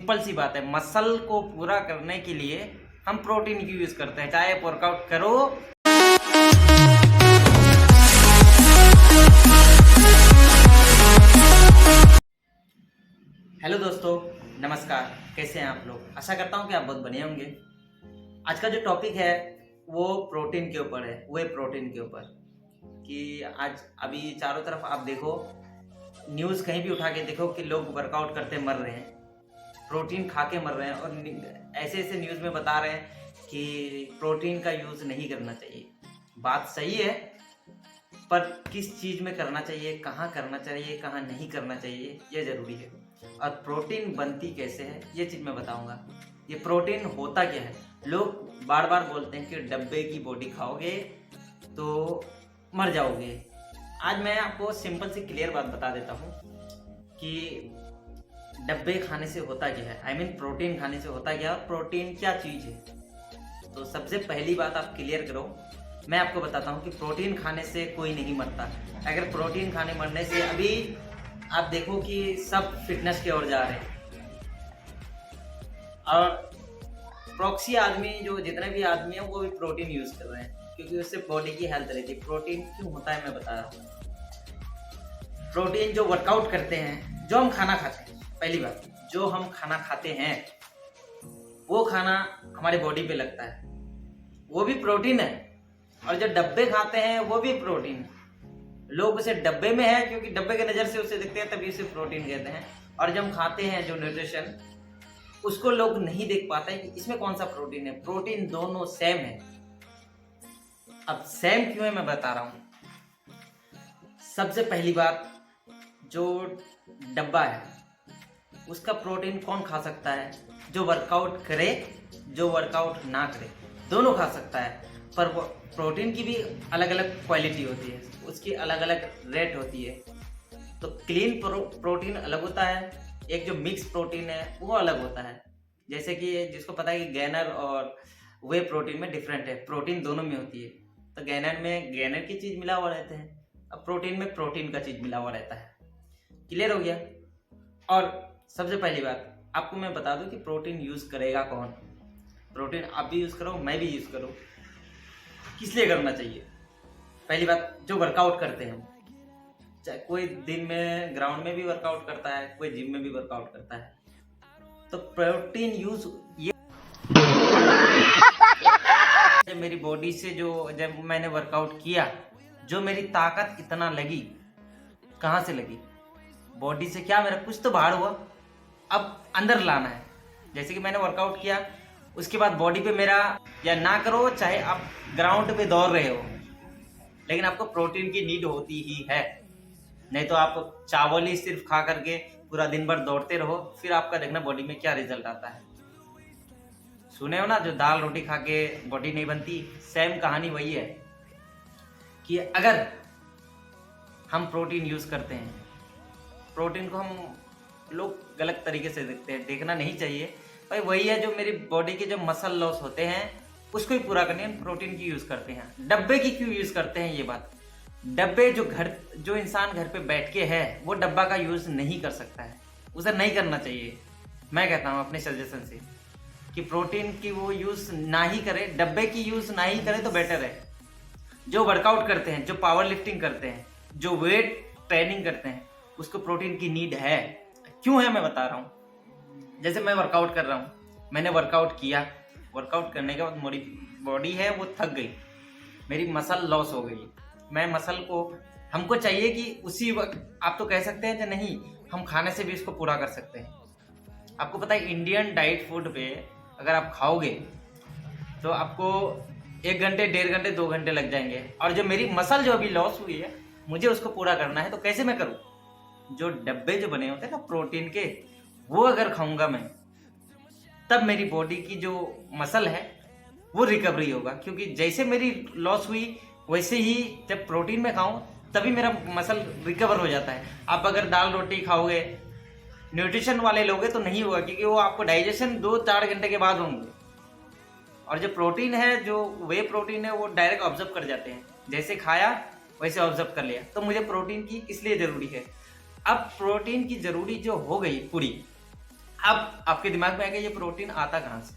Simple सी बात है, muscle को पूरा करने के लिए हम प्रोटीन की यूज करते हैं, चाहे वर्कआउट करो। हेलो दोस्तों, नमस्कार। कैसे हैं आप लोग? आशा करता हूं कि आप बहुत बढ़िया होंगे। आज का जो टॉपिक है वो प्रोटीन के ऊपर है, वो प्रोटीन के ऊपर कि आज अभी चारों तरफ आप देखो, न्यूज़ कहीं भी उठा के देखो कि लोग वर्कआउट करते मर रहे हैं, प्रोटीन खा के मर रहे हैं, और ऐसे ऐसे न्यूज़ में बता रहे हैं कि प्रोटीन का यूज़ नहीं करना चाहिए। बात सही है, पर किस चीज़ में करना चाहिए, कहाँ करना चाहिए, कहाँ नहीं करना चाहिए, ये ज़रूरी है। और प्रोटीन बनती कैसे है ये चीज़ मैं बताऊंगा। ये प्रोटीन होता क्या है? लोग बार बार बोलते हैं कि डब्बे की बॉडी खाओगे तो मर जाओगे। आज मैं आपको सिंपल सी क्लियर बात बता देता हूँ कि डब्बे खाने से होता क्या है, I mean प्रोटीन खाने से होता क्या है और प्रोटीन क्या चीज़ है। तो सबसे पहली बात आप क्लियर करो, मैं आपको बताता हूँ कि प्रोटीन खाने से कोई नहीं मरता। अगर प्रोटीन खाने मरने से, अभी आप देखो कि सब फिटनेस की ओर जा रहे हैं, और प्रॉक्सी आदमी जो जितने भी आदमी हैं वो भी प्रोटीन यूज कर रहे हैं, क्योंकि उससे बॉडी की हेल्थ रहती है। प्रोटीन क्यों होता है मैं बता रहा हूँ। प्रोटीन जो वर्कआउट करते हैं, जो हम खाना खाते हैं, पहली बात जो हम खाना खाते हैं वो खाना हमारे बॉडी पे लगता है, वो भी प्रोटीन है। और जो डब्बे खाते हैं वो भी प्रोटीन है। लोग उसे डब्बे में है क्योंकि डब्बे के नज़र से उसे देखते हैं, तभी उसे प्रोटीन कहते हैं। और जब हम खाते हैं जो न्यूट्रिशन, उसको लोग नहीं देख पाते हैं कि इसमें कौन सा प्रोटीन है। प्रोटीन दोनों सेम है। अब सेम क्यों है मैं बता रहा हूं। सबसे पहली बात, जो डब्बा है उसका प्रोटीन कौन खा सकता है? जो वर्कआउट करे, जो वर्कआउट ना करे, दोनों खा सकता है। पर प्रोटीन की भी अलग अलग क्वालिटी होती है, उसकी अलग अलग रेट होती है। तो क्लीन प्रोटीन अलग होता है, एक जो मिक्स प्रोटीन है वो अलग होता है। जैसे कि जिसको पता है कि गैनर और वे प्रोटीन में डिफरेंट है, प्रोटीन दोनों में होती है। तो गैनर में गैनर की चीज़ मिला हुआ रहते हैं, अब प्रोटीन में प्रोटीन का चीज़ मिला हुआ रहता है। क्लियर हो गया? और सबसे पहली बात आपको मैं बता दूं कि प्रोटीन यूज़ करेगा कौन। प्रोटीन आप भी यूज़ करो, मैं भी यूज़ करूँ, किस लिए करना चाहिए? पहली बात, जो वर्कआउट करते हैं, चाहे कोई दिन में ग्राउंड में भी वर्कआउट करता है, कोई जिम में भी वर्कआउट करता है, तो प्रोटीन यूज ये मेरी बॉडी से जब मैंने वर्कआउट किया, जो मेरी ताकत इतना लगी, कहाँ से लगी? बॉडी से। क्या मेरा कुछ तो बाहर हुआ, अब अंदर लाना है। जैसे कि मैंने वर्कआउट किया, उसके बाद बॉडी पे मेरा, या ना करो चाहे आप ग्राउंड पे दौड़ रहे हो, लेकिन आपको प्रोटीन की नीड होती ही है। नहीं तो आप चावल ही सिर्फ खा करके पूरा दिन भर दौड़ते रहो, फिर आपका देखना बॉडी में क्या रिजल्ट आता है। सुने हो ना, जो दाल रोटी खा के बॉडी नहीं बनती, सेम कहानी वही है कि अगर हम प्रोटीन यूज करते हैं, प्रोटीन को हम लोग गलत तरीके से देखते हैं, देखना नहीं चाहिए भाई। वही है जो मेरी बॉडी के जो मसल लॉस होते हैं उसको ही पूरा करने प्रोटीन की यूज करते हैं। डब्बे की क्यों यूज करते हैं ये बात? डब्बे जो इंसान घर पे बैठ के है वो डब्बा का यूज नहीं कर सकता है, उसे नहीं करना चाहिए। मैं कहता हूँ अपने सजेशन से कि प्रोटीन की वो यूज ना ही करे, डब्बे की यूज ना ही करे तो बेटर है। जो वर्कआउट करते हैं, जो पावर लिफ्टिंग करते हैं, जो वेट ट्रेनिंग करते हैं, उसको प्रोटीन की नीड है। क्यों है मैं बता रहा हूँ। जैसे मैं वर्कआउट कर रहा हूँ, मैंने वर्कआउट किया, वर्कआउट करने के बाद मेरी बॉडी है वो थक गई, मेरी मसल लॉस हो गई। मैं मसल को, हमको चाहिए कि उसी वक्त, आप तो कह सकते हैं कि नहीं हम खाने से भी इसको पूरा कर सकते हैं। आपको पता है इंडियन डाइट फूड पे अगर आप खाओगे तो आपको 1 घंटे, 1.5 घंटे, 2 घंटे लग जाएंगे। और जो मेरी मसल जो अभी लॉस हुई है, मुझे उसको पूरा करना है, तो कैसे मैं करूँ? जो डब्बे जो बने होते हैं ना प्रोटीन के, वो अगर खाऊंगा मैं, तब मेरी बॉडी की जो मसल है वो रिकवरी होगा। क्योंकि जैसे मेरी लॉस हुई वैसे ही जब प्रोटीन में खाऊं तभी मेरा मसल रिकवर हो जाता है। आप अगर दाल रोटी खाओगे, न्यूट्रिशन वाले लोगे, तो नहीं होगा, क्योंकि वो आपको डाइजेशन 2-4 घंटे के बाद होंगे। और जो प्रोटीन है, जो वे प्रोटीन है, वो डायरेक्ट ऑब्जर्व कर जाते हैं, जैसे खाया वैसे ऑब्जर्व कर लिया। तो मुझे प्रोटीन की इसलिए ज़रूरी है। अब प्रोटीन की ज़रूरी जो हो गई पूरी, अब आपके दिमाग में आ गया ये प्रोटीन आता कहाँ से?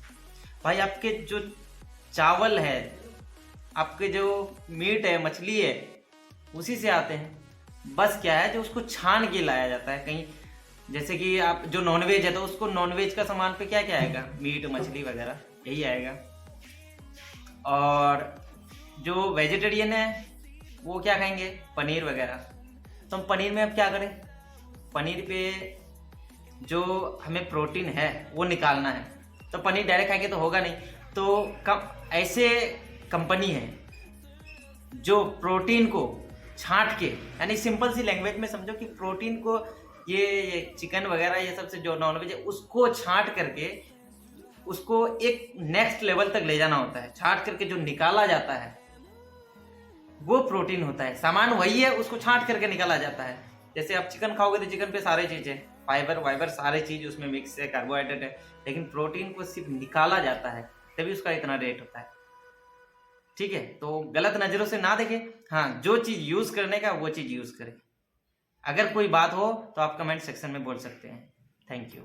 भाई आपके जो चावल है, आपके जो मीट है, मछली है, उसी से आते हैं। बस क्या है, जो उसको छान के लाया जाता है कहीं, जैसे कि आप जो नॉनवेज है तो उसको नॉनवेज का सामान पे क्या क्या आएगा, मीट मछली वगैरह यही आएगा। और जो वेजिटेरियन है वो क्या खाएंगे, पनीर वगैरह। तो हम पनीर में अब क्या करें, पनीर पे जो हमें प्रोटीन है वो निकालना है, तो पनीर डायरेक्ट खाएंगे तो होगा नहीं। तो ऐसे कंपनी है जो प्रोटीन को छांट के, यानी सिंपल सी लैंग्वेज में समझो कि प्रोटीन को ये चिकन वगैरह ये सब से जो नॉनवेज है उसको छांट करके उसको एक नेक्स्ट लेवल तक ले जाना होता है। छांट करके जो निकाला जाता है वो प्रोटीन होता है। सामान वही है, उसको छांट करके निकाला जाता है। जैसे आप चिकन खाओगे तो चिकन पे सारे चीज़ है, फाइबर वाइबर सारे चीज उसमें मिक्स है, कार्बोहाइड्रेट है, लेकिन प्रोटीन को सिर्फ निकाला जाता है तभी उसका इतना रेट होता है। ठीक है, तो गलत नजरों से ना देखें। हाँ, जो चीज यूज करने का वो चीज यूज करें। अगर कोई बात हो तो आप कमेंट सेक्शन में बोल सकते हैं। Thank you.